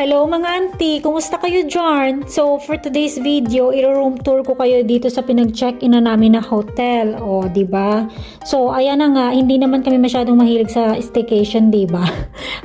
Hello mga auntie! Kumusta kayo dyan? So for today's video, i-room tour ko kayo dito sa pinag-check-in na namin na hotel. O, di ba? So ayan na nga, hindi naman kami masyadong mahilig sa staycation, di ba?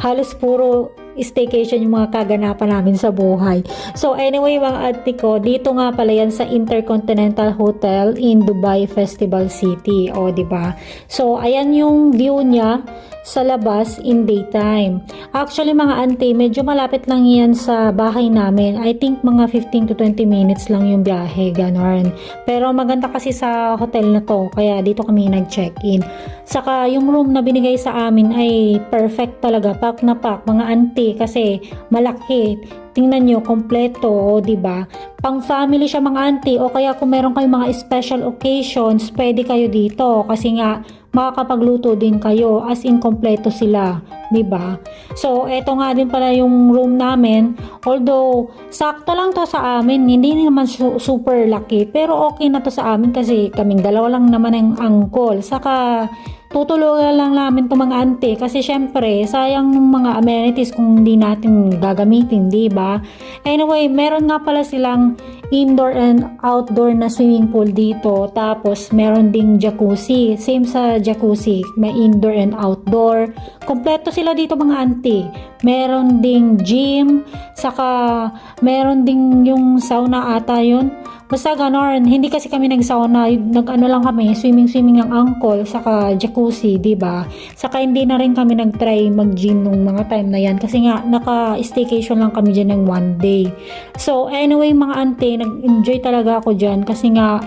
Halos puro staycation yung mga kaganapan namin sa buhay. So anyway mga auntie ko, dito nga pala yan sa Intercontinental Hotel in Dubai Festival City. O, di ba? So ayan yung view niya sa labas in daytime. Actually mga auntie, medyo malapit lang yan sa bahay namin. I think mga 15 to 20 minutes lang yung biyahe, ganon. Pero maganda kasi sa hotel na to, kaya dito kami nag-check-in. Saka yung room na binigay sa amin ay perfect talaga, pack na pack mga auntie, kasi malaki. Tingnan nyo, kompleto, o diba? Pang family siya mga auntie, o kaya kung meron kayong mga special occasions, pwede kayo dito, kasi nga makakapagluto din kayo, as in kompleto sila, 'di ba? So eto nga din pala yung room namin, although sakto lang to sa amin, hindi naman super laki, pero okay na to sa amin kasi kaming dalawa lang naman ang angkol. Saka tutulungan lang namin to mga ante kasi syempre sayang ng mga amenities kung hindi natin gagamitin, 'di ba? Anyway, meron nga pala silang indoor and outdoor na swimming pool dito, tapos meron ding jacuzzi. Same sa jacuzzi, may indoor and outdoor, kompleto sila dito mga auntie. Meron ding gym, saka meron ding yung sauna ata yun, basta ganon. Hindi kasi kami nag-sauna, nag-ano lang kami, swimming ang uncle, saka jacuzzi, diba? Saka hindi na rin kami nag-try mag-gym nung mga time na yan kasi nga naka-staycation lang kami dyan ng one day. So anyway mga auntie, nag-enjoy talaga ako dyan kasi nga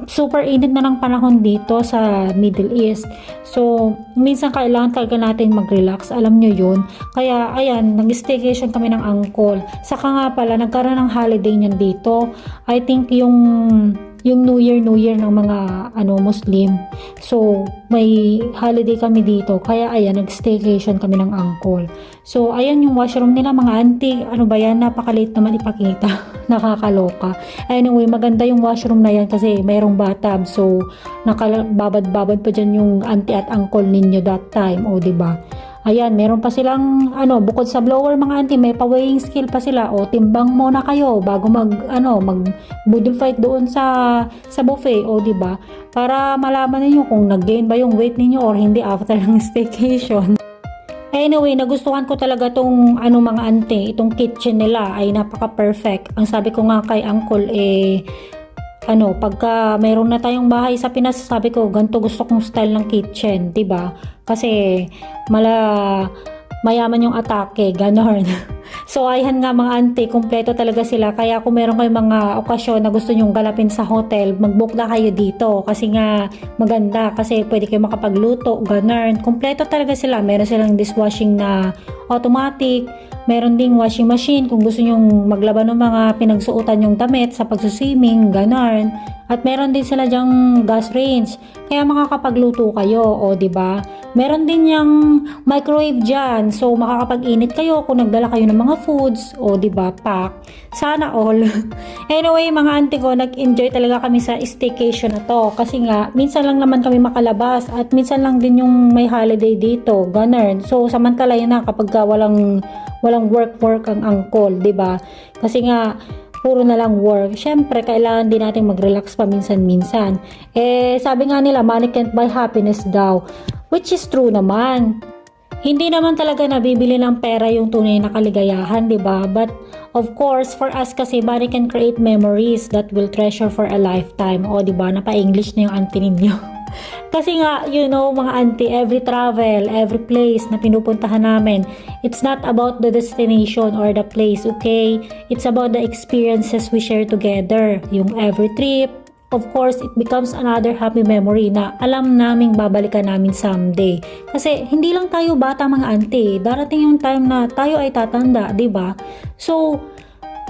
super init na ng panahon dito sa Middle East. So, minsan kailangan talaga natin mag-relax. Alam nyo yun. Kaya, ayan, nag-staycation kami ng uncle. Saka nga pala, nagkaroon ng holiday niyan dito. I think yung New Year ng mga Muslim. So, may holiday kami dito. Kaya, ayan, nag-staycation kami ng uncle. So, ayan yung washroom nila mga auntie. Ano ba yan? Napakaliit naman ipakita. Nakakaloka. Anyway, maganda yung washroom na yan kasi mayroong bathtub. So, nakababad-babad pa dyan yung auntie at uncle ninyo that time. O, diba? Ayan, meron pa silang bukod sa blower mga auntie, may pa-weighing scale pa sila. O, timbang muna kayo bago mag budol fight doon sa buffet, o di ba? Para malaman niyo kung nag-gain ba yung weight niyo or hindi after ng staycation. Anyway, nagustuhan ko talaga tong mga auntie, itong kitchen nila ay napaka-perfect. Ang sabi ko nga kay uncle pagka mayroon na tayong bahay sa Pinas, sabi ko, ganito gusto kong style ng kitchen, 'di ba? Kasi mayaman yung atake, ganon. So ayan nga mga auntie, kompleto talaga sila. Kaya kung meron kayong mga okasyon na gusto nyong galapin sa hotel, mag-book na kayo dito kasi nga maganda, kasi pwede kayo makapagluto, ganon. Kompleto talaga sila. Meron silang dishwashing na automatic, meron ding washing machine kung gusto nyong maglaba ng mga pinagsuotan yung damit sa pagsuswimming, ganon. At meron din sila dyang gas range, kaya makakapagluto kayo, o di ba? Meron din yung microwave dyan, so makakapag-init kayo kung nagdala kayo ng mga foods, o di ba, pack. Sana all. Anyway, mga auntie ko, nag-enjoy talaga kami sa staycation na to kasi nga minsan lang naman kami makalabas at minsan lang din yung may holiday dito, ganun. So samantala yun na kapag walang work ang uncle, di ba? Kasi nga puro na lang work. Syempre, kailangan din natin mag-relax paminsan-minsan. Sabi nga nila, money can't buy happiness daw. Which is true naman. Hindi naman talaga nabibili ng pera yung tunay na kaligayahan, di ba? But, of course, for us kasi, money can create memories that we'll treasure for a lifetime. O, di ba? Napa-English na yung auntie ninyo. Kasi nga, mga auntie, every travel, every place na pinupuntahan namin, it's not about the destination or the place, okay? It's about the experiences we share together. Yung every trip, of course, it becomes another happy memory na alam naming babalikan namin someday. Kasi hindi lang tayo bata mga auntie, darating yung time na tayo ay tatanda, di ba? So,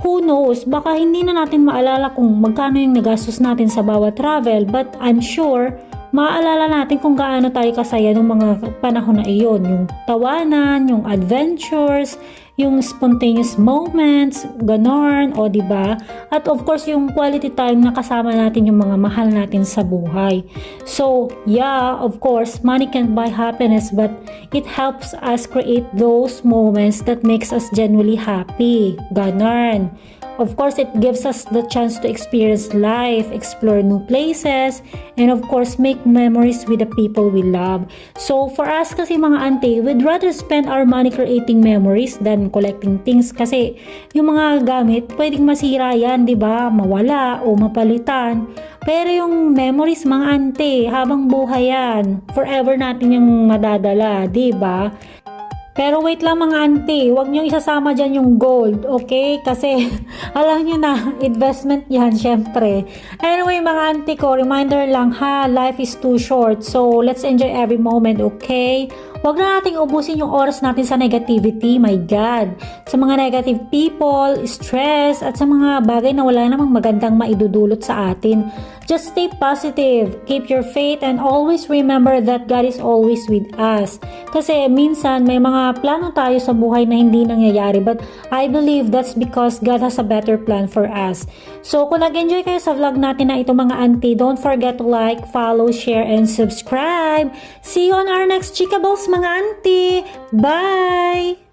who knows, baka hindi na natin maalala kung magkano yung nagastos natin sa bawat travel, but I'm sure maaalala natin kung gaano tayo kasaya ng mga panahon na iyon, yung tawanan, yung adventures, yung spontaneous moments, ganon, o diba? At of course, yung quality time na kasama natin yung mga mahal natin sa buhay. So, yeah, of course, money can't buy happiness, but it helps us create those moments that makes us genuinely happy. Ganon. Of course, it gives us the chance to experience life, explore new places, and of course, make memories with the people we love. So, for us kasi mga auntie, we'd rather spend our money creating memories than collecting things kasi yung mga gamit, pwedeng masira yan, di ba? Mawala o mapalitan. Pero yung memories mga auntie, habang buhay yan, forever natin yung madadala, di ba? Pero wait lang mga auntie, huwag niyong isasama dyan yung gold, okay? Kasi alam niyo na, investment yan syempre. Anyway mga auntie ko, reminder lang ha, life is too short. So let's enjoy every moment, okay? Huwag na nating ubusin yung oras natin sa negativity, my God. Sa mga negative people, stress, at sa mga bagay na wala namang magandang maidudulot sa atin. Just stay positive, keep your faith, and always remember that God is always with us. Kasi minsan may mga plano tayo sa buhay na hindi nangyayari, but I believe that's because God has a better plan for us. So kung nag-enjoy kayo sa vlog natin na ito mga auntie, don't forget to like, follow, share, and subscribe. See you on our next Chikables mga auntie. Bye!